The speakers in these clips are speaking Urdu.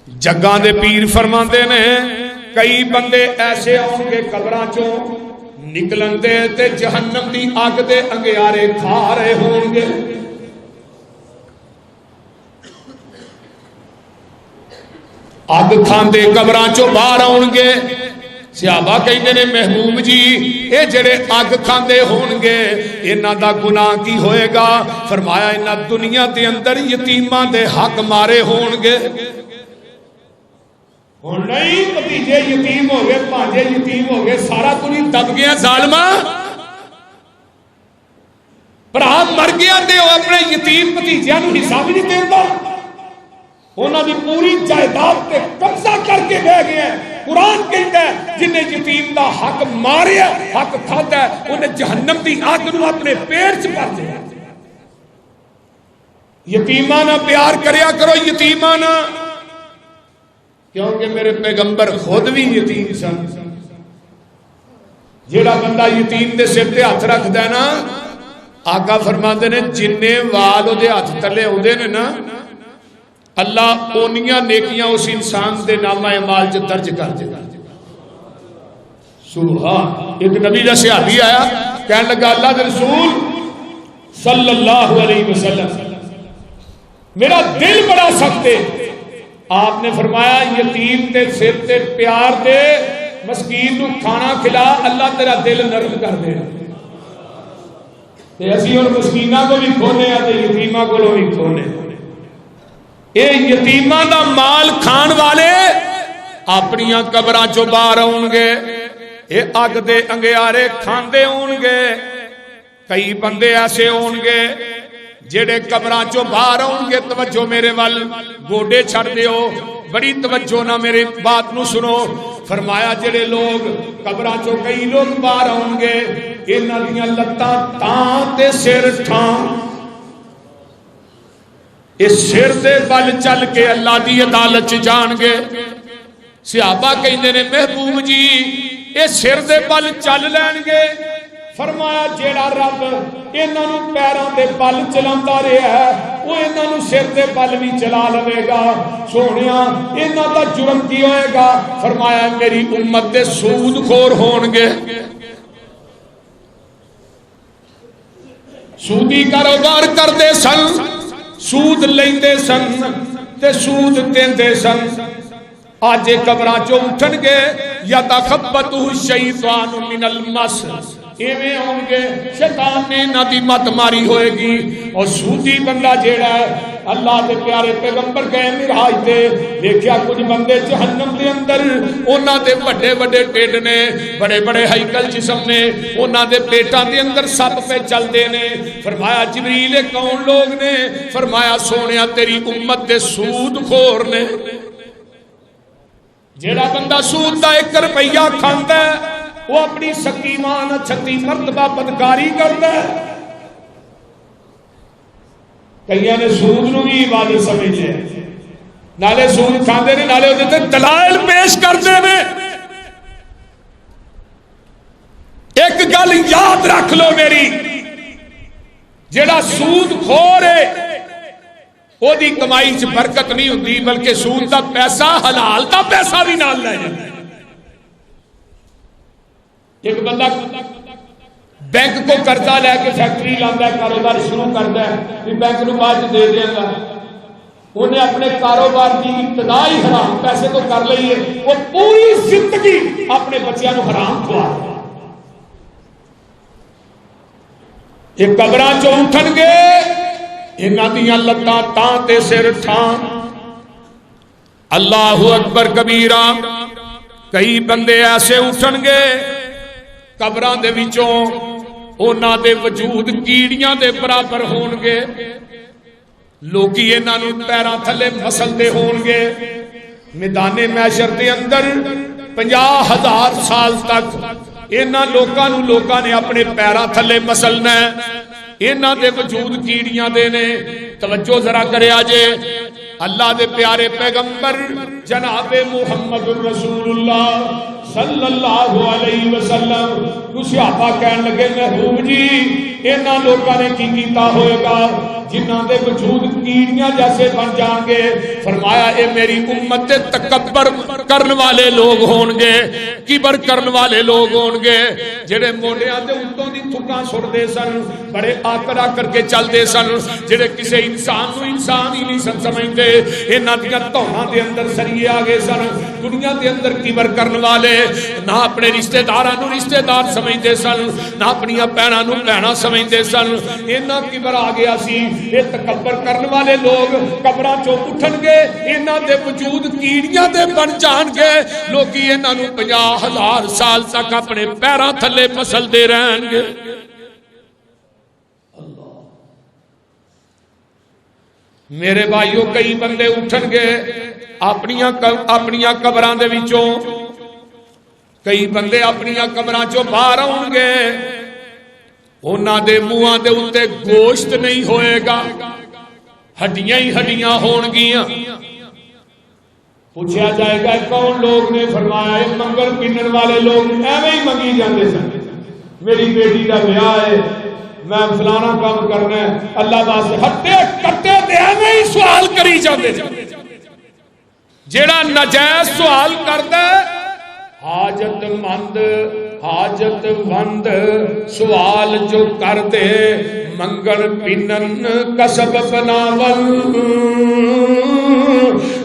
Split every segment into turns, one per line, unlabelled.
جگاں دے پیر فرماندے نے کئی بندے ایسے آؤ گے قبراں چوں نکلن دے تے جہنم دی اگ دے انگیارے کھا رہے ہون گے. اگ کھاندے قبراں چوں باہر آؤ گے. صحابہ کہندے نے محبوب جی اے جڑے اگ کھاندے ہون گے انہاں دا گناہ کی ہوئے گا؟ فرمایا انہاں دنیا دے اندر یتیماں دے حق مارے ہون گے. ہن نہیں بھتیجے یتیم ہو گئے بھانجے یتیم ہو گئے سارا کچھ دب گیا ظالما. بھرا مر گیا تے او اپنے یتیم بھتیجیاں نوں حصہ بھی نہیں دیندا. انہاں دی پوری جائیداد تے قبضہ کر کے بہ گیا. قرآن کہتا ہے جن نے یتیم دا حق ماریا حق کھادا ہے انہیں جہنم دی آگ نوں اپنے پیٹ چ بھر دیا. یتیماں نال پیار کریا کرو یتیماں نال، کیونکہ میرے پیغمبر خود بھی یتیم سن. جیڑا بندہ یتیم دے سر تے ہاتھ رکھدا ہے نا آقا فرماندے نے جننے وال او دے ہاتھ تلے ہوندے نے نا اللہ اونیاں نیکیاں اس انسان دے نامہ اعمال چ درج کر دے. سبحان. ایک نبی دا صحابی آیا کہنے لگا اللہ دے رسول صلی اللہ علیہ وسلم میرا دل بڑا سخت ہے. آپ نے فرمایا یتیم تے سر تے پیار دے مسکین نو کھانا کھلا اللہ تیرا دل نرم کر دے. تے اسی ہن مسکیناں کو بھی کھونے تے یتیماں کو بھی کھونے. اے یتیماں دا مال کھان والے اپنیاں قبراں چوں باہر آؤن گے اے اگ دے انگیارے کھاندے ہون گے. کئی بندے ایسے ہون گے جڑے قبراں چوں باہر آؤن گے. توجہ میرے ول گوڈے چھڑ دیو بڑی توجہ نہ میری بات نو سنو. فرمایا جڑے لوگ قبراں چوں کئی لوگ باہر آؤن گے انہاں دیاں لتاں تاں تے سر ٹھاں اس سر دے بل چل کے اللہ دی عدالت چ جان گے. صحابہ کہندے نے محبوب جی اے سر دے بل چل لین گے. فرمایا جیڑا رب انہاں نوں پیراں دے بل چلاندا رہیا ہے وہ انہاں نوں سر دے بل بھی چلا لوے گا. سونیا انہاں دا جرم کی ہوئے گا؟ فرمایا میری امت دے سود خور ہون گے. سودی کاروبار کردے سن سود لیندے سن تے سود دیندے سن. آج قبراں چوں اٹھن گے یتخبطہ الشیطان من المس ایویں ہوں گے شیطان نے انہاں دی مت ماری ہوئے گی. اور سودی بندہ جیڑا ہے اللہ دے پیارے پیغمبر گئے معراج تے دیکھیا کچھ بندے جہنم دے اندر انہاں دے بڑے بڑے ٹیڈ نے بڑے بڑے ہیکل جسم نے انہاں دے پیٹاں دے اندر سپ پہ چلدے نے. فرمایا جبریل کون لوگ نے؟ فرمایا سونیا تیری امت دے سود خور نے. جیڑا بندہ سود دا 1 روپیہ کھاندا ہے وہ اپنی سکیمان 36 مرتبہ بدکاری کرتا ہے. کئیاں نے سود نو بھی عبادت سمجھ لیا نالے سود کھاندے نے نالے اودے تے دلائل پیش کرتے ہیں. ایک گل یاد رکھ لو میری جیڑا سود خور ہے او دی کمائی چ برکت نہیں ہوندی بلکہ سود دا پیسہ حلال دا پیسہ بھی نال لے جاندا. ایک بندہ بینک کو قرضہ لے کے فیکٹری لاتا ہے کاروبار شروع کرتا ہے کہ بینک نو بعد دے دے گا. انہیں اپنے کاروبار کی ابتدائی حرام پیسے تو کر لئیے وہ پوری زندگی اپنے بچیاں نو حرام کھوا. یہ قبراں چوں اٹھن گے انہاں دیاں لتاں تاں تے سر ٹھاں. اللہ اکبر کبیرہ. کئی بندے ایسے اٹھن گے قبراں دے وچوں انہاں دے وجود کیڑیاں دے برابر ہون گے. لوکی انہاں نوں پیراں تھلے مسلدے ہون گے. میدان محشر دے اندر 50,000 سال تک انہاں لوکاں نے اپنے پیراں تھلے مسلنا ہے. انہاں دے وجود کیڑیاں دے نے. توجہ ذرا کریا جے اللہ دے پیارے پیغمبر جناب محمد رسول اللہ صلی اللہ علیہ وسلم تو صحابہ کہن لگے محبوب جی انہاں لوگوں نے کی کیتا ہوئے گا جنہاں دے وجود کیڑیاں جیسے بن جان گے. فرمایا اے میری امت دے تکبر کرن والے لوگ ہون گے, کبر کرن والے لوگ ہون گے جڑے موڈیاں دے اتوں دی تھکاں سٹدے سن, بڑے آکڑا کر کے چلدے سن, جڑے کسے انسان نو انسان ہی نہیں سن سمجھدے. انہاں دیاں توہاں دے اندر سریے آ گئے سن. دنیا دے اندر کبر کرن والے نہ اپنے رشتہ داراں نو رشتہ دار سمجھدے سن, نہ اپنیاں بہناں نو بہناں سمجھدے سن. انہاں کبر آ گیا سی. یہ تکبر کرن والے لوگ قبراں چوں اٹھن گے, انہاں دے وجود کیڑیاں دے بن جان گے. لوکی انہاں نو 50,000 سال تک اپنے پیراں تھلے پسلدے رہن گے. میرے بھائیو کئی بندے اٹھن گے اپنیاں قبراں دے وچوں, کئی بندے اپنیاں قبراں چوں باہر آؤں گے, انہاں دے منہاں دے اوتے گوشت نہیں ہوئے گا, ہڈیاں ہی ہڈیاں ہون گیاں. پوچھا جائے گا کون لوگ نے؟ فرمایا منگل پینن والے لوگ ایویں ہی منگی جاندے سن. میری بیٹی دا بیاہ ہے, میں فلانا کام کرنا ہے, اللہ واسطے ہٹے کٹے تے ایویں ہی سوال کری جاندے سن. جیڑا ناجائز سوال کردا حاجت مند سوال جو کرتے منگل پینن کسب بناول,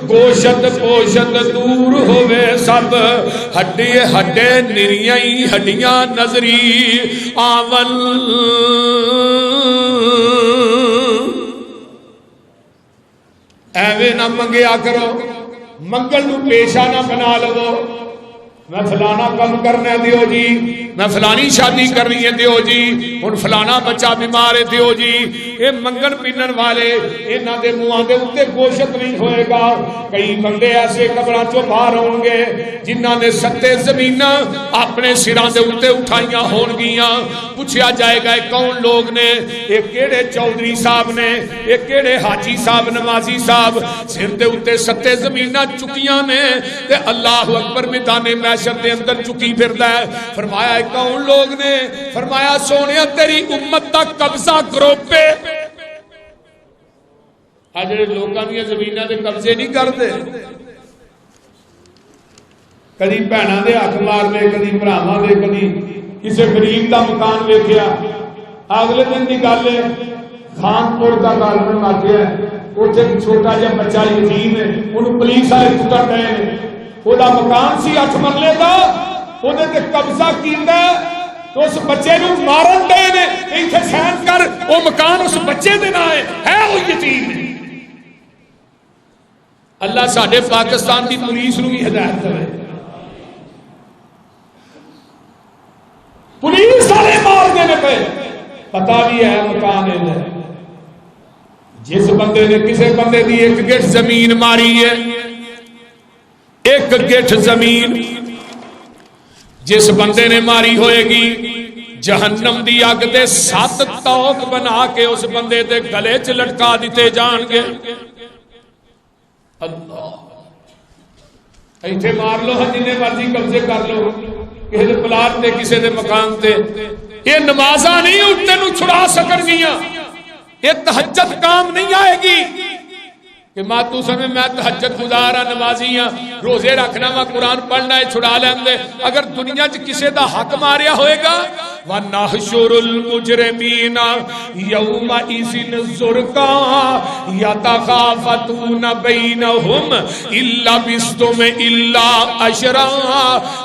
گوشت پوشت دور ہوئے سب, ہڈے ہڈے نریاں ہڈیاں نظری آول. ایویں نہ منگیا کرو, منگل نو پیشہ نہ بنا لو. میں فلانا کام کرنا ہے دیو جی, میں فلانی شادی کرنی ہے دیو جی, ہن فلانا بچہ بیمار ہے دیو جی. یہ منگن پینن والے انہاں دے منہاں دے اوتے گوشت نہیں ہوئے گا. کئی بندے ایسے قبراں چوں باہر ہون گے جنہاں نے 7 زمیناں اپنے سراں دے اوتے اٹھائیاں ہون گیاں. پوچھا جائے گا کون لوگ نے؟ یہ کیڑے چودھری صاحب نے, یہ کیڑے حاجی صاحب نمازی صاحب سر دے اوتے 7 زمیناں چکیاں نے تے اللہ اکبر میدان محشر دے اندر چکی پھردا ہے. فرمایا کون لوگ نے؟ فرمایا سونیا تیری امت دا قبضہ گروپے. آج جڑے لوکاں دی زمیناں دے قبضے نہیں کردے, کدی بہناں دے حق مار لے, کدی بھراواں دے, کدی کسے غریب دا مکان ویکھیا. اگلے دن دی گل ہے خانپور دا گالمن واقعہ ہے, اوتھے ایک چھوٹا جہا بچہ یتیم ہے, انہوں پولیس والے کٹن گئے نے. وہ مکان سی 8 مرلے دا, وہ قبضہ کیتا تو اس بچے نو مارن دے نے, ایتھے سائن کر وہ مکان اس بچے دے نام ہے, وہ یتیم ہے. اللہ ساڈے پاکستان دی پولیس نو بھی ہدایت کرے. پولیس والے مار دے پے, پتہ بھی ہے مکان ہے. جس بندے نے کسے بندے دی 1 گٹھ زمین ماری ہے, 1 گٹھ زمین جس بندے نے ماری ہوئے گی, جہنم دی اگ دے 7 توق بنا کے اس بندے دے گلے چ لٹکا دیتے جان گے. اللہ ایتھے مار لو, جنہیں مرضی قبضے کر لو, کسی دے پلاٹ تے کسی دے مکان تے. یہ نمازاں نہیں اٹھتے نو چھڑا سکن گیاں, یہ تہجد کام نہیں آئے گی کہ ماتو سمیں میں تہجد گزارا نمازی ہاں, روزے رکھنا وا, قرآن پڑھنا ہے, چھڑا لیں دے. اگر دنیا چ کسے دا حق ماریا ہوئے گا وَنَحْشُرُ الْمُجْرِمِينَ يَوْمَئِذٍ زُرْقًا يَتَخَافَتُونَ بَيْنَهُمْ إِن لَّبِثْتُمْ إِلَّا عَشْرًا.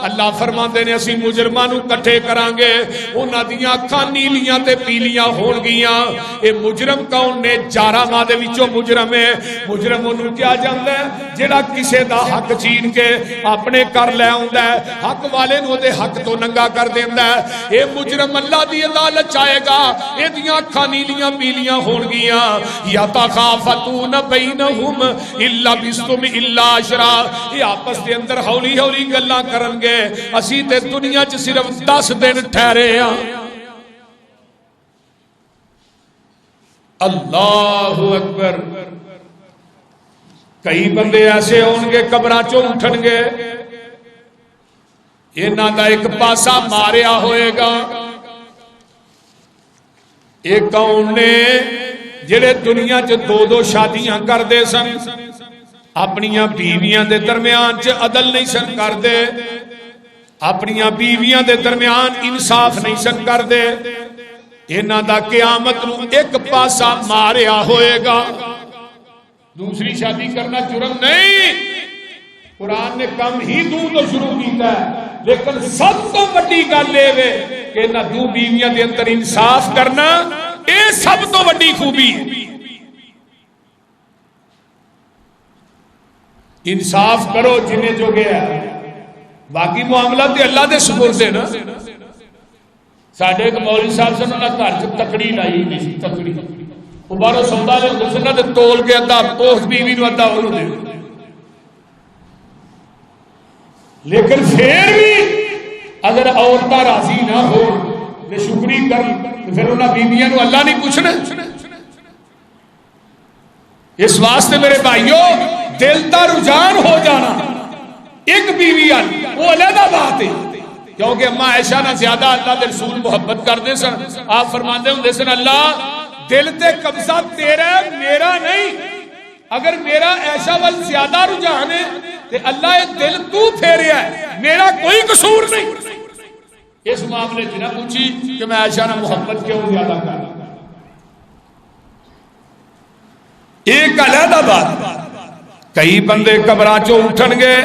اللہ فرماندے نے اسی مجرماں نو کٹھے کران گے, انہاں دیاں اکھاں نیلیاں تے پیلیاں ہون گیاں. اے مجرم کون نے؟ جارا دے وچوں مجرم ہے. مجرم انہوں کیا جاندا ہے جڑا کسے دا حق چھین کے اپنے کر لے آوندا ہے, حق والے نو دے حق تو ننگا کر دیندا ہے. اے مجرم اللہ دی عدالت چاہے گا, اے دیاں اکھاں نیلیاں پیلیاں ہون گیاں. یتخافتون بینہم الا بستم الا عشرا, یہ آپس دے اندر ہولی ہولی گلاں کرن گے. اسی تے دنیا چ صرف 10 دن ٹھہرے ہاں. اللہ اکبر. کئی بندے ایسے ہون گے قبراں چوں اٹھن گے, انہاں دا ایک پاسا ماریا ہوئے گا۔ ایک کون نے جڑے دنیا چ دو دو شادیاں کردے سن، اپنیاں بیویاں دے درمیان چ عدل نہیں سن کردے، اپنیاں بیویاں دے درمیان انصاف نہیں سن کردے، انہاں دا قیامت نو ایک پاسا ماریا ہوئے گا۔ دوسری شادی کرنا جرم نہیں، قرآن نے کم ہی تو شروع کیتا ہے، لیکن سب تو بڑی گل یہ کہ نہ دو بیویاں دے اندر انصاف کرنا، اے سب تو بڑی خوبی ہے۔ انصاف کرو جنہیں جو گیا، باقی معاملہ تے اللہ دے سپرد ہے نا۔ ساڈے ایک مولوی صاحب سے انہوں نے گھر چ تکڑی لائی نہیں سی، تکڑی وہ باہروں سودا لے ہوندے سن تے تول کے ادھا اس بیوی نو ادھا اونوں دے، لیکن پھر بھی اگر عورتاں راضی نہ ہو تے شکری کر تے پھر انہاں بیویاں نو اللہ نہیں پوچھنا۔ اس واسطے میرے بھائیو دل دا رجحان ہو جانا ایک بیوی وہ علیحدہ بات ہے، کیونکہ اما عائشہ نہ زیادہ اللہ دے رسول محبت کرتے سن۔ آپ فرماندے ہوندے سن اللہ دل تے قبضہ تیرا ہے میرا نہیں، اگر میرا عائشہ وال زیادہ رجحان ہے تے اللہ یہ دل تو پھیریا ہے، میرا کوئی قصور نہیں۔ اس معاملے چ نہ پوچھی کہ میں عائشہ نہ محبت کیوں زیادہ کروں۔ ایک علیحدہ بات، کئی بندے قبراں چوں اٹھن گے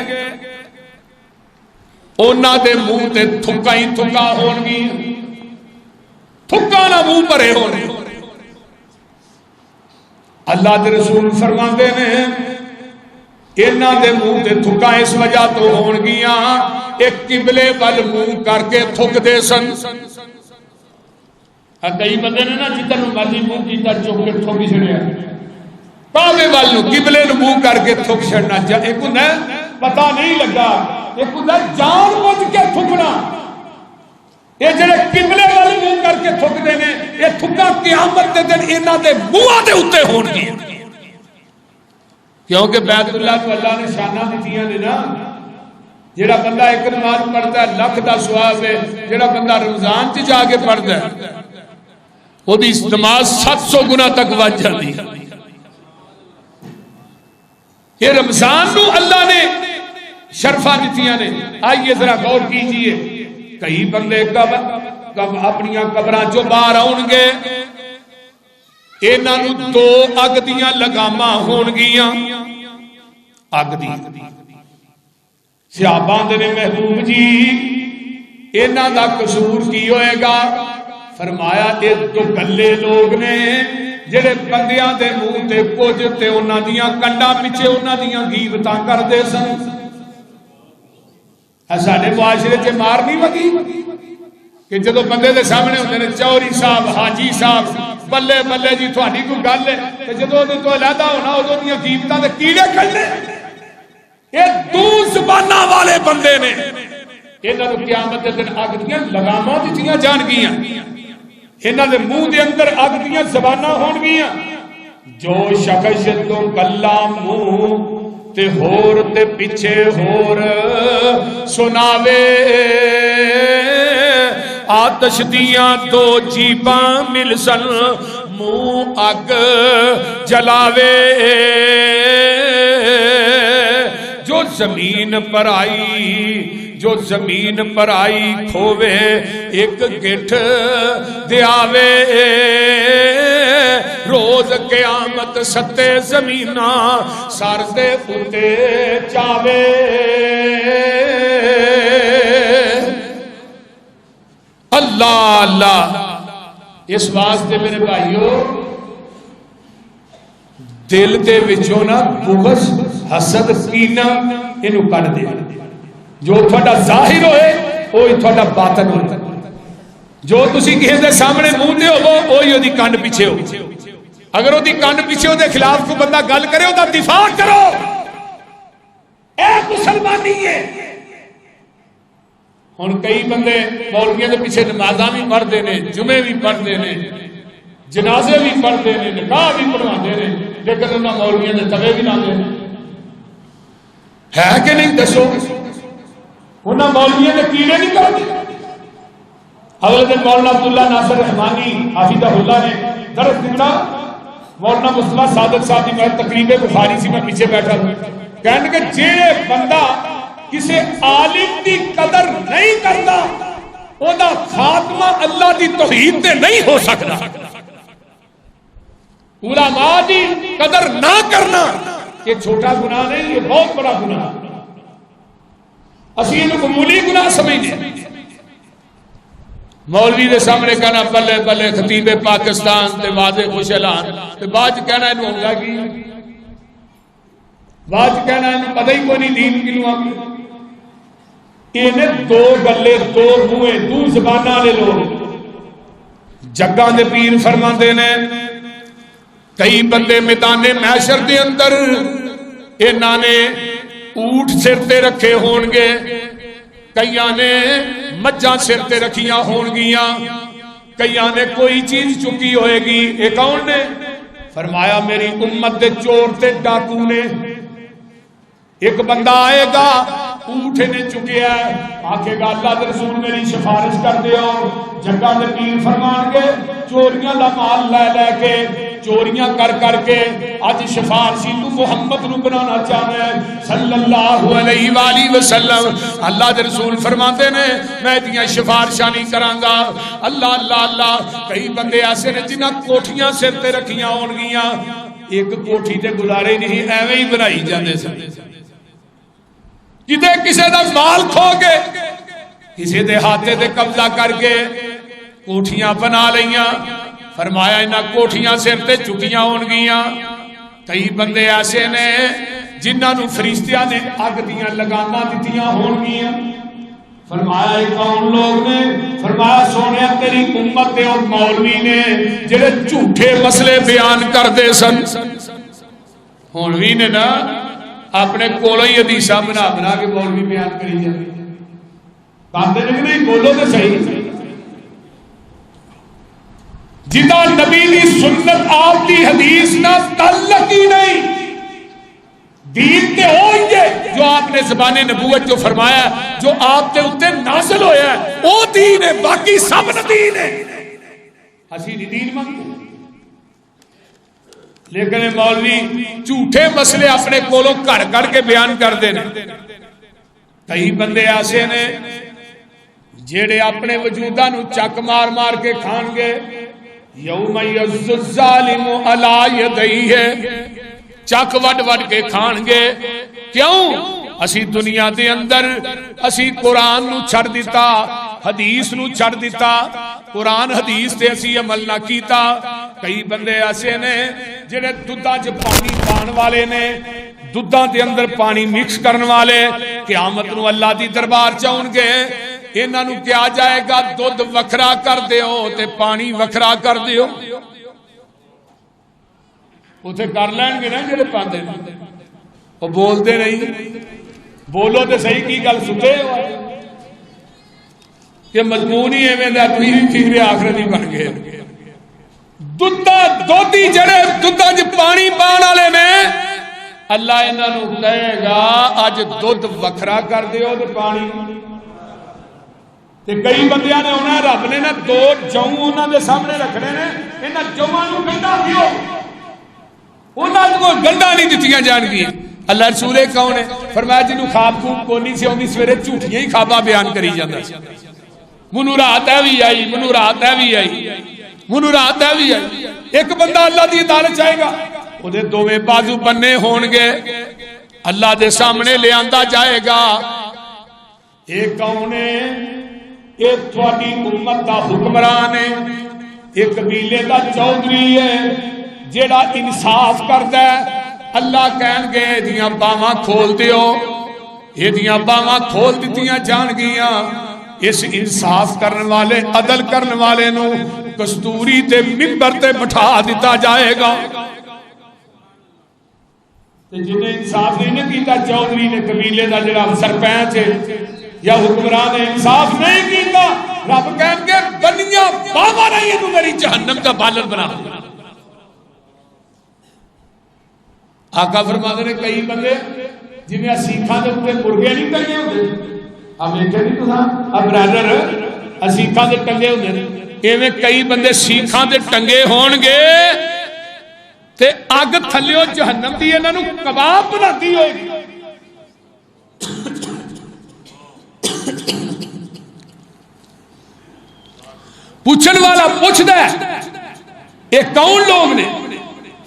انہاں دے منہ تے تھکا ہی تھکا ہون گی، تھکا نہ منہ بھرے ہونے۔ اللہ دے رسول فرماندے نے انہاں دے منہ تے تھکا اس وجہ تو ہون گیاں ایک قبلے وال منہ کر کے تھک دے سن۔ کئی بندے نے نا جدھر مرضی منہ کیتا چوک کے تھک چھڑیا، کعبے وال نو قبلے نو منہ کر کے تھک چھڑنا، ایک ہوندا پتہ نہیں لگا، ایک ہوندا جان بوجھ کے تھکنا۔ یہ جڑے قبلے وال منہ کر کے تھکدے نے یہ تھکا قیامت دے دن انہاں دے منہاں دے اوتے ہون گی، کیونکہ بیت اللہ کو اللہ نے شانہ دتیاں نے نا۔ جڑا بندہ ایک نماز پڑھتا ہے لکھ دا ثواب ہے، جڑا بندہ رمضان چ جا کے پڑھتا ہے وہ دی نماز 700 گنا تک ود جاتی ہے۔ یہ رمضان نو اللہ نے شرفا دتیاں نے۔ آئیے ذرا غور کیجئے، کئی بندے کب اپنی قبراں چوں باہر آؤن گے انہاں نو دو اگ دیاں لگاماں ہون گیاں، اگ دی۔ صحابہ دے نے محبوب جی انہاں دا قصور کی ہوئے گا؟ فرمایا یہ تو گلے لوگ نے جڑے بندیاں دے منہ تے کچھ تے انہاں دیاں کنڈاں پیچھے انہاں دیاں غیبتاں کردے سن۔ ساڈے معاشرے چ مار نہیں وگی کہ جدو بندے دے سامنے ہوندے نے چوری صاحب حاجی صاحب بلے بلے جی تھوڑی کوئی گل ہے، تے جدو اودے تو علیحدہ ہونا اودوں دیاں غیبتاں تے کیڑے کھڑنے۔ یہ دو زباناں والے بندے نے، انہاں نوں قیامت دے دن اگ دیاں لگاماں دتیاں جان گیاں، انہاں دے منہ دے اندر اگ دیاں زباناں ہون گیاں۔ جو شخص تو کلا منہ تے ہور تے پیچھے ہور سناوے، آتش دیاں دو جیباں مل سن منہ اگ جلاوے۔ جو زمین پر آئی، جو زمین پر آئی کھووے ایک گٹھ دیاوے، روز قیامت ستے زمینہ سر دے اتے چاوے۔ اللہ اللہ، اس واسطے میرے بھائیو دل دے وچوں نا بغض حسد کینہ انہوں کٹ دے۔ جو تھوڑا ظاہر ہوئے وہی تھوڑا باطن ہوئے، جو تسی کسی دے سامنے منہ دے ہو وہی وہ دی کانڈ پیچھے ہو۔ اگر وہ دی کانڈ پیچھے وہ دے خلاف کو بندہ گل کرے وہ دا دفاع کرو، اے مسلمانی ہے۔ ہن کئی بندے مولویوں کے پیچھے نمازاں بھی پڑھتے ہیں، جمعے بھی پڑھتے ہیں، جنازے بھی پڑھتے ہیں، نکاح بھی پڑھواتے ہیں، لیکن انہاں مولویوں کے تبے بھی لاندے ہیں۔ ہے کہ نہیں دسو؟ انہاں مولویوں نے کیڑے نہیں کرتے. اگلے دن مولانا عبداللہ ناصر رحمانی حافظہ اللہ نے درس دیا. مولانا مصطفیٰ صادق صاحب کی میں تقریب بخاری سی میں پیچھے بیٹھا ہوں. کہنے کہ جے بندہ کسی عالم کی قدر نہیں کرتا وہ خاتمہ اللہ دی توحید تے نہیں ہو سکتا. علماء دی قدر نہ کرنا یہ چھوٹا گناہ نہیں، یہ بہت بڑا گناہ. اسی انہوں معمولی گناہ سمجھتے. مولوی دے سامنے کہنا بلے بلے خطیب پاکستان تے واضح خوش اعلان تے بعد کہنا انہوں ہوگا کی بعد کہنا انہوں پتہ ہی کوئی نہیں دین کی لوں آپ. انہیں دو گلے دو منہ دو زبانہ لے لو. جگہ دے پیر فرما دینے کئی بندے میدان محشر دے اندر انہاں نے اونٹ سر تے رکھے ہون گے، کئیاں نے مجھاں سر تے رکھیاں ہون گیاں، کئیاں نے کوئی چیز چکی ہوئے گی. ایک کون نے فرمایا میری امت دے چور تے ڈاکو نے. ایک بندہ آئے گا اونٹ نے چکیا ہے، آکھے گا اللہ دے رسول میری سفارش کر دیو. جگہ دے پیر فرمان کے چوریاں دا مال لے لے کے چوریاں کر کر کے اج سفارشی تو محمد نو بنانا چاہنا ہے صلی اللہ علیہ وآلہ وسلم. اللہ دے رسول فرماتے نے میں دیاں سفارشاں نہیں کرانگا. اللہ اللہ اللہ. کئی بندے ایسے نے جنہاں کوٹھیاں سر تے رکھیاں ہون گیاں، ایک کوٹھی تے گزارے نہیں ایویں ہی بنائی جاندے سن. جدے کسے دا مال کھو کے کسے دے ہاتھے دے قبضہ کر کے کوٹھیاں بنا لیاں. فرمایا انہاں کوٹھیاں سر تے چکیاں ہون گیاں. کئی بندے ایسے نے جنہاں نو فرشتیاں نے اگ دیاں لگاما دتیاں ہون گیاں. فرمایا ایک کون لوگ نے فرمایا سونیا تیری امت دے اور مولوی نے جڑے جھوٹے مسئلے بیان کر دے سن. مولوی نے نا اپنے کولوں ہی حدیثاں بنا بنا کے مولوی بیان کری جاندے. کہندے نے نہیں بولو تے صحیح. جدا نبی دی سنت آپ دی حدیث نہ تعلق ہی نہیں. دین تے ہوئی ہے جو آپ نے زبان نبوت جو فرمایا جو آپ تے اتے نازل ہویا ہے وہ دین ہے، باقی سب نہ دین ہے. اسی نہیں دین مانگتے. لیکن مولوی جھوٹے مسئلے اپنے کولوں گھر کر کے بیان کر دینے. کئی بندے ایسے نے جیڑے اپنے وجودہ نو چک مار مار کے کھان گے. یوم یعض الظالم علی یدیہ، چک وڈ وڈ کے کھان گے. کیوں؟ اسی دنیا دے اندر اسی قرآن نو چھڑ دیتا، حدیث نو چھڑ دیتا، قرآن حدیث تے اسی عمل نہ کیتا. کئی بندے ایسے نے جڑے دودھاں چ پانی پان والے نے، دودھاں دے اندر پانی مکس کرن والے. قیامت نو اللہ دی دربار چاؤن گے. انہاں نو کیا جائے گا دودھ وکھرا کر دیو تے پانی وکھرا کر دیو. اوتھے کر لین گے نا جڑے پاندے نے. او بول دے نہیں. بولو تے صحیح کی گل ستے ہو کہ مضمون ہی ایویں دا تھی آخرت ہی بن گئے. دودھی جڑے دودھاں وچ پانی پان والے نے اللہ انہاں نو کہے گا اج دودھ وکھرا کر دیو تے پانی. تے کئی بندیاں نے انہاں رب نے نا دو جوں انہاں دے سامنے رکھنے نے. انہاں جواں نو گنڈا دیو، انہاں کو گنڈا نہیں دتیاں جان گیاں. اللہ رسول کون ہے؟ فرمایا جنوں خواب خوب کونی سے اوندی سویرے جھوٹیاں ہی خواباں بیان کری جاندا. منو رات ہے بھی آئی، منو رات ہے بھی آئی، منو رات ہے بھی آئی. ایک بندہ اللہ دی عدالت چاہے گا او دے دوویں بازو بننے ہون گے، اللہ دے سامنے لے آندا جائے گا. ایک کون ہے؟ ایک تھوڑی امت دا حکمران ہے، ایک قبیلے دا چودھری ہے جیڑا انصاف کردا ہے. اللہ کہن گے دیاں باواں کھول دیو. یہ دیاں باواں کھول دتیاں جان گیاں. اس انصاف کرن والے عدل کرن والے نو کستوری تے منبر تے بٹھا دیتا جائے گا. جنہیں انصاف نہیں کیتا چودھری نے قبیلے دا جڑا سرپنچ ہے یا حکمران نے انصاف نہیں کیتا، رب کہن گے بنیاں باواں نے یہ میری جہنم کا بالن بنا. آقا فرماتے نے کئی بندے جنہیں سیکھاں دے اوپر مرغے نہیں کریے ہوندے اب ویکھے نہیں تساں اب برادر سیکھاں دے ٹنگے ہوندے نے ایویں کئی بندے سیکھاں دے ٹنگے ہون گے تے اگ تھلیو جہنم دی انہاں نوں کباب بناتی ہوئے گی. پوچھن والا پوچھدا ہے یہ کون لوگ نے؟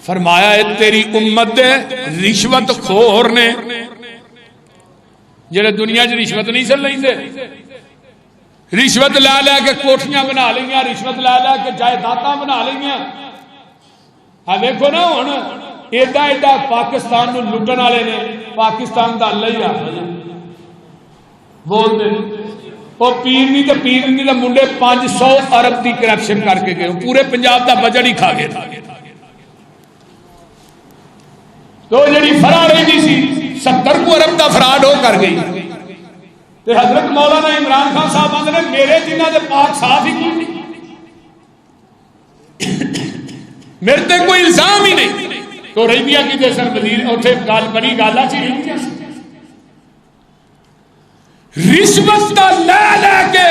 فرمایا ہے تیری امت دے رشوت خور نے جڑے دنیا چ رشوت نہیں سن لیندے. رشوت لا لے کے کوٹھیاں بنا لیاں, رشوت لا لے کے جائیداداں بنا لیاں. ہاں دیکھو نا ہن ایڈا ایڈا پاکستان نو لٹن والے نے پاکستان دا اللہ ہی آ بول دے وہ پیر نہیں تو پیر نہیں تو منڈے 500 ارب کی کرپشن کر کے گئے پورے پنجاب دا بجٹ ہی کھا گئے. تو جڑی فرا رہی سی 70 ارب دا فراڈ ہو کر گئی. تے حضرت مولانا عمران خان صاحب آتے ہیں میرے جنہ دے پاک صاف ہی کوئی نہیں, میرے تے کوئی الزام ہی نہیں. تو رہی کی دے سر وزیر اتنے گل بڑی گالا چی رہی رشوت دا لے لے کے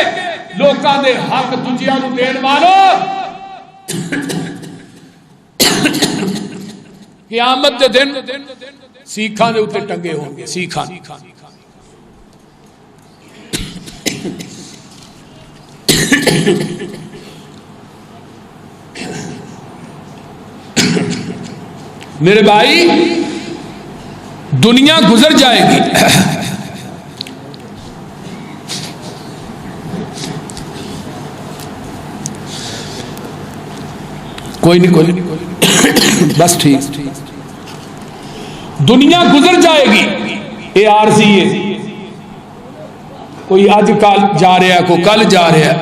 لوکاں دے حق دوجیاں نوں دین والو قیامت دے دن سیکھاں دے اوتے ٹنگے ہون گے. سیکھاں میرے بھائی دنیا گزر جائے گی, کوئی نہیں بس ٹھیک, دنیا گزر جائے گی. یہ عارضی ہے, کوئی اج کل جا رہا ہے کوئی کل جا رہا ہے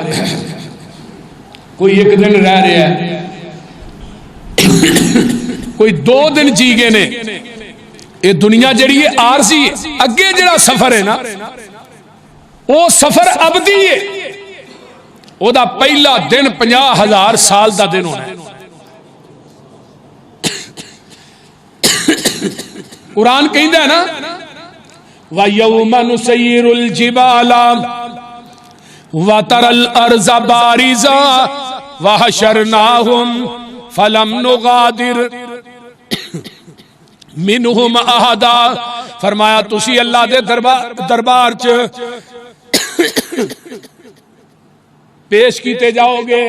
کوئی ایک دن رہ رہا ہے کوئی 2 دن جی گئے نے. یہ دنیا جڑی ہے عارضی ہے. اگے جڑا سفر ہے نا وہ سفر ابدی ہے, وہ دا پہلا دن 50,000 سال دا دن ہونا ہے. قرآن کہندا ہے نا وَيَوْمَ نُسَيِّرُ الْجِبَالَ وَتَرَى الْأَرْضَ بَارِزَةً وَحَشَرْنَاهُمْ فَلَمْ نُغَادِرْ مِنْهُمْ أَحَدًا. فرمایا تسی اللہ دے دربار چ پیش کیتے جاؤ گے.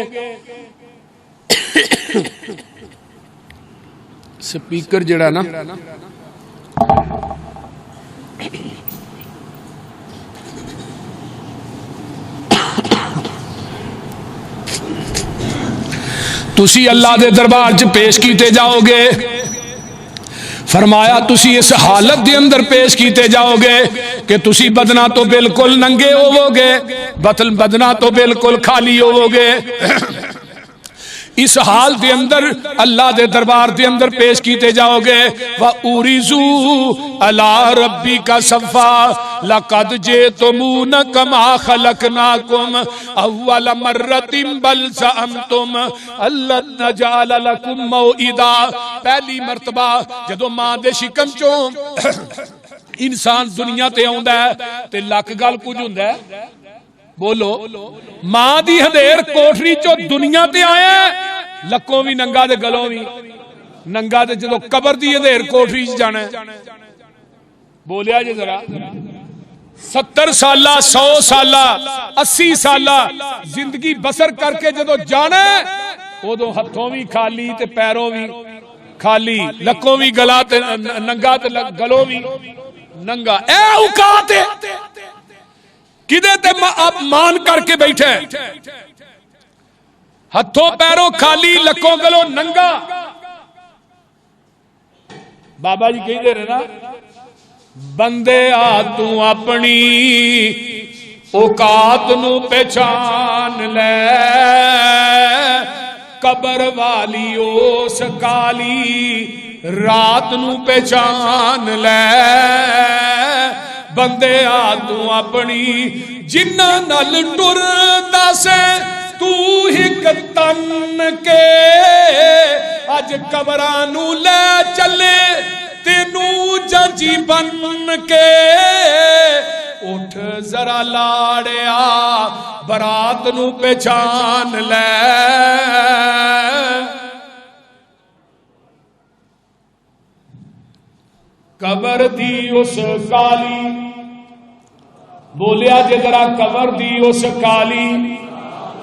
سپیکر جڑا نا تسی اللہ دے دربار چ پیش کیتے جاؤ گے. فرمایا تسی اس حالت دے اندر پیش کیتے جاؤ گے کہ تسی بدنا تو بالکل ننگے ہوو گے, بدنا تو بالکل خالی ہوو گے. اس حال دے اندر اللہ دے دربار دے اندر پیش کیتے جاؤ گے. وَأُورِزُوا عَلَىٰ رَبِّكَ صَفًّا لَقَدْ جِئْتُمُونَا كَمَا خَلَقْنَاكُمْ أَوَّلَ مَرَّةٍ بَلْ زَعَمْتُمْ أَلَّن نَّجْعَلَ لَكُمْ مَوْعِدًا. پہلی مرتبہ جدو ماں دے شکم چوں انسان دنیا تے آوندا ہے تے لک گل کچھ ہوندا ہے. بولو ماں دی ہدیر کوٹری چو دنیا تے آیا لکوں بھی ننگا دے گلوں بھی ننگا دے جدو قبر دی ہدیر کوٹری چ جانا ہے. بولیا جی ذرا 70 سالہ 100 سالہ 80 سالہ زندگی بسر کر کے جدو جانا ہے ادو ہتھوں بھی خالی تے پیروں بھی خالی لکوں بھی گلا تے ننگا تے گلوں بھی ننگا. اے اوقات کدے تے اب مان کر کے بیٹھے ہتھوں پیروں خالی لکوں گلوں ننگا. بابا جی کہہ دے رہے نا بندے آ تو اپنی اوقات نو پہچان لے قبر والی اس کالی رات نو پہچان لے. بندے آ تو اپنی جنہ نل ٹردا سے تو ہک تن کے اج قبراں نو لے چلے تینو جج بن کے. اٹھ ذرا لاڑیا برات نو پہچان لے قبر دی اس کالی بولیا جے ذرا قبر دی اس کالی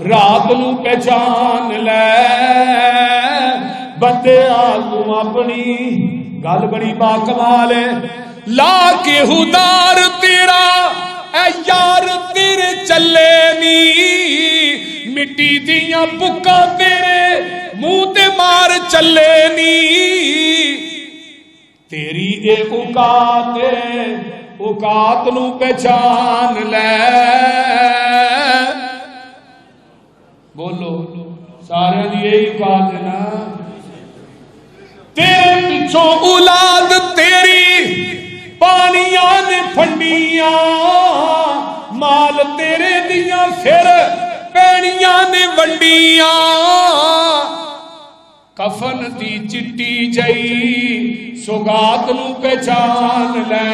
رات نو پہچان لے بندے آگوں اپنی گل بڑی باکمال ہے لا کے ہدار تیرا اے یار تیرے چلے نی مٹی دیاں بکا تیرے منہ تے مار چلے نی تیری اے اوقات نو پہچان لے بولو سارے دی یہی بات ہے نا تیرے پیچھوں اولاد تیری پانیاں نے پھنڈیاں مال تیرے دیاں پھر پینیاں نے ونڈیاں کفن دی چٹی جئی سوگات نو پہچان لے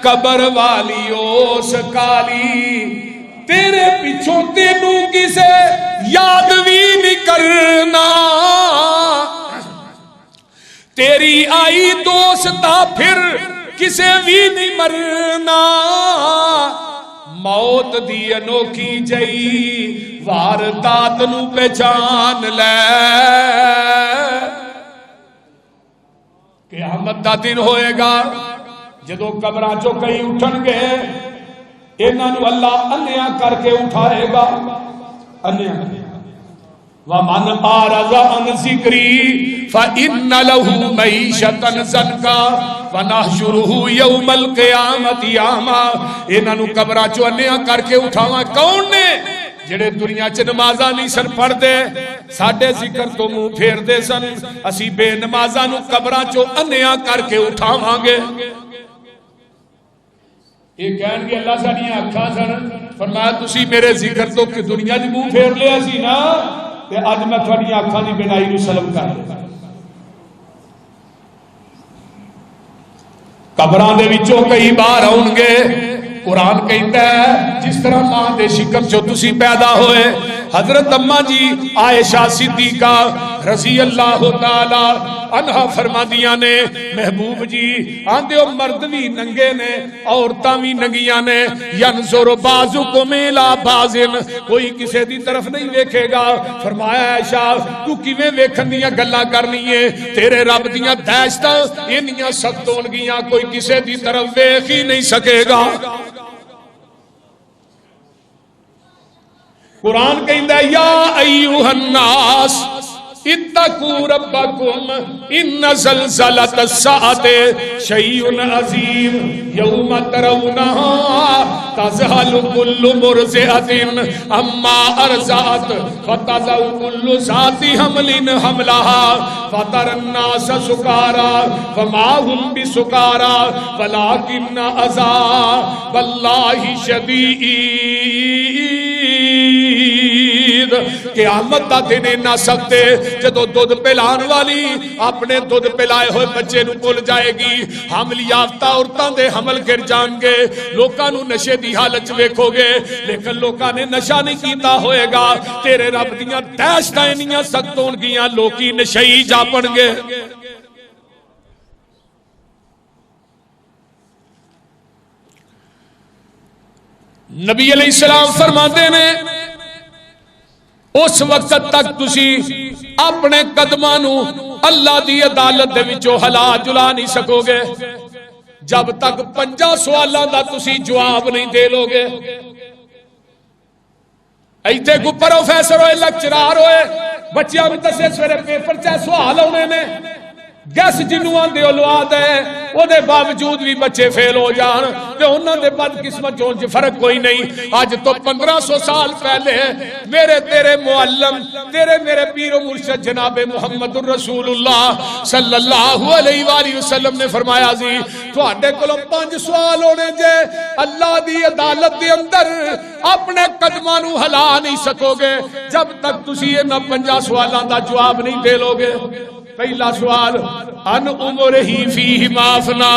قبر والی اوس کالی تیرے پیچھوں تینوں کسے یاد بھی نہیں کرنا تیری آئی دوستا پھر کسے بھی نہیں مرنا موت دی انوکھی جئی واردات نو پہچان لے قیامت دا دن ہوئے گا جدو قبراں چوں کئی اٹھن گے انہاں نو اللہ انیا کر کے اٹھائے گا انیا وَمَنْ أَعْرَضَ عَنْ ذِكْرِي فَإِنَّ لَهُ مَعِيشَةً ضَنْكًا وَنَحْشُرُهُ يَوْمَ الْقِيَامَةِ أَعْمَىٰ انہاں نو قبراں چوں انیا کر کے اٹھاواں کون نے جڑے دنیا چ نمازاں نہیں سن پڑھ دے ساڈے ذکر تو منہ پھیر دے سن اسی بے نمازاں نو قبراں چوں انیا کر کے اٹھاواں گے یہ کہن گے اللہ ساڈیاں اکھاں سن فرمایا تسی میرے ذکر تو کہ دنیا دی منہ پھیر لیا سی نا تے اج میں تھوڑی اکھاں دی بینائی نو سلب کر دے قبراں دے وچوں کئی بار آؤں گے قرآن کہتا ہے جس طرح ماں دے شکم چو تسی پیدا ہوئے حضرت اماں جی عائشہ صدیقہ رضی اللہ تعالی عنہ فرما دیا نے محبوب جی آندے ہو مرد بھی ننگے نے عورتاں بھی ننگیاں نے ینظر بعضکم الی بعض کوئی کسی دی طرف نہیں ویکھے گا فرمایا عائشہ تو کیویں ویکھن دیاں گلاں کرنی ہے تیرے رب دیاں دہشتاں انیاں سخت ہون گیاں کوئی کسی دی طرف ویکھ ہی نہیں سکے گا قرآن کہندا ہے یا ایھا الناس اتقوا ربکم ان زلزلۃ الساعۃ شیء عظیم یوم ترونها تذہل کل مرضعۃ عما ارضعت فتضع کل ذات حمل حملها فتری الناس سکارى وما هم بسکارى ولکن عذاب اللہ شدید قیامت دا دن نہ سکتے جدو دودھ پلان والی اپنے دودھ پلائے ہوئے بچے نو بھول جائے گی حمل یافتہ عورتاں دے حمل گر جان گے لوکاں نو نشے دی حالت ویکھو گے لیکن لوکاں نے نشہ نہیں کیتا ہوئے گا تیرے رب دیاں دہشتاں انیاں سخت ہون گیاں لوکی نشئی جاپن گے نبی علیہ السلام فرماتے ہیں اس وقت تک تسی اپنے قدماں نو اللہ دی عدالت دے وچوں ہلا جلا نہیں سکو گے جب تک 50 سوالاں دا تسی جواب نہیں دے لو گے ایتھے کو پروفیسر ہوئے لیکچرار ہوئے بچیاں بھی دسے سویرے پیپر چاہے سوال ہونے نے گیس جنوں آندے اولاد ہے او دے باوجود بھی بچے فیل ہو جان تے انہاں دے بد قسمت چوں فرق کوئی نہیں اج تو 1500 سال پہلے میرے تیرے معلم تیرے میرے پیر و مرشد جناب محمد الرسول اللہ صلی اللہ علیہ وآلہ وسلم نے فرمایا جی تواڈے کولوں 5 سوال ہونے جے اللہ دی عدالت دے اندر اپنے قدماں نو ہلا نہیں سکو گے جب تک تسی انہاں 50 سوالاں دا جواب نہیں دے لو گے پہلا سوال ان عمر ہی فیہ مافنا،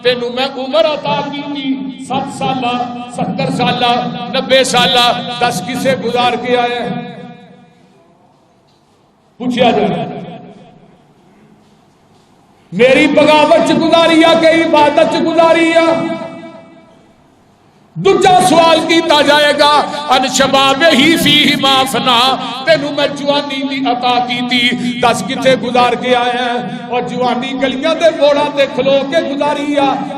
تینوں میں عمر عطا کی تھی 60 سالہ 70 سالہ 90 سالہ، 10 کسے گزار کے آئے ہیں؟ پوچھا جائے میری بغاوت گزاری کہ عبادت گزاری؟ دوجا سوال کیتا جائے گا ان شباب ہی فیہ مافنا، تینوں میں جوانی دی عطا کی تھی 10 کتے گزار کے آئے ہیں، اور جوانی گلیاں دے موڑاں تے کھلو کے گزاری،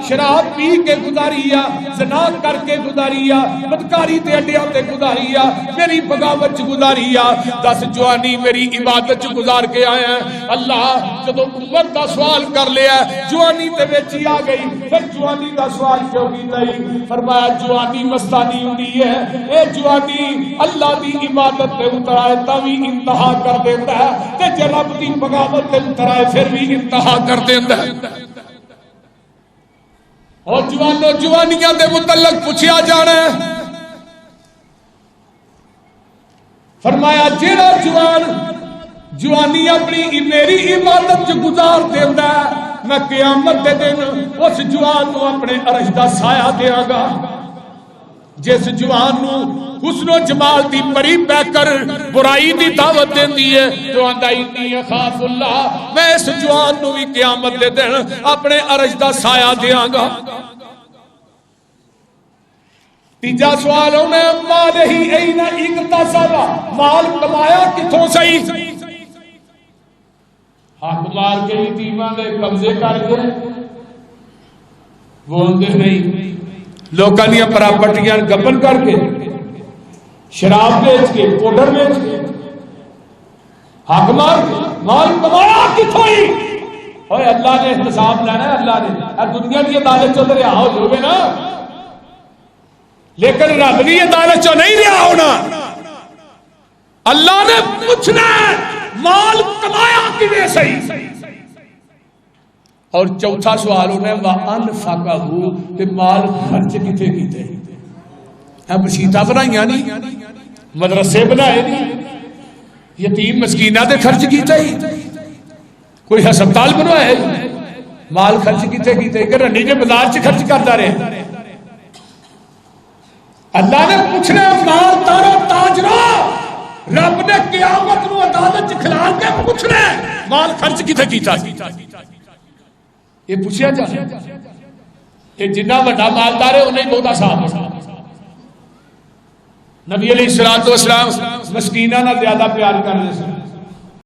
شراب پی کے گزاری، زنا کر کے گزاری، بدکاری تے اڈیاں تے گزاری، میری بغاوت گزاری، 10 جوانی میری عبادت گزار کے آئے ہیں۔ اللہ جدو عمر دا سوال کر لیا جوانی تے وچ آ گئی، پھر جوانی دا سوال کیوں کیتا ہی؟ فرمایا جوانی مستانی ہوئی ہے، اے جوانی اللہ دی عبادت تے اتر آئے تاوی انتہا کر دیتا ہے، تے جناب دی بغاوت تے اتر آئے پھر بھی انتہا کر دیتا ہے۔ اور جوانوں جوانیاں دے متعلق پوچھیا جانا ہے، فرمایا جیڑا جوان جوانی اپنی میری عبادت گزار دیتا ہے، میں قیامت دے دن اس جوان کو اپنے عرش دا سایہ دیاں گا۔ جس جوان نو حسن و جمال دی پری پہ کر برائی دی دعوت دیندی ہے تو آندا انی اخاف اللہ، میں اس جوان نو بھی قیامت دے دن اپنے عرش دا سایہ دیاں گا۔ تیجا سوال ہونا مال ہی این اقتصاد، مال کمایا کتھوں سہی؟ حق مار کے یتیماں دے قبضے کر کے وہ اندر نہیں، لوکاں دیاں پراپرٹیاں گبن کر کے، شراب بیچ کے، پاؤڈر بیچ کے، حق مار کے مال کمایا کتھوں ہی؟ اوے اللہ نے احتساب لینا ہے، اللہ نے دنیا کی عدالت چ رہا ہو جاوے نا، لیکن رب کی عدالت چ نہیں رہا ہونا، اللہ نے پوچھنا ہے مال کمایا کیویں صحیح۔ اور چوتھا سوال ہونا ہے وَأَنْفَقَهُ، کہ مال خرچ کتے کیتے ہیں؟ مسیتاں بنائیاں نہیں، مدرسے بنائے نہیں، یتیم مسکینہ دے خرچ کیتے ہی، کوئی ہسپتال بنوائے، مال خرچ کتے کیتے کہ رنڈی کے بازار چ خرچ کرتا رہے؟ اللہ نے پوچھنا مال دارو تاجرو، رب نے قیامت نو عدالت کھلال کے پوچھنا مال خرچ کتے کیتا؟ یہ پوچھا جائے کہ جنہ بڑا مالدار ہے انہیں بہت آسان ہے۔ نبی علیہ السلام مسکینہ نہ زیادہ پیار کرنے سے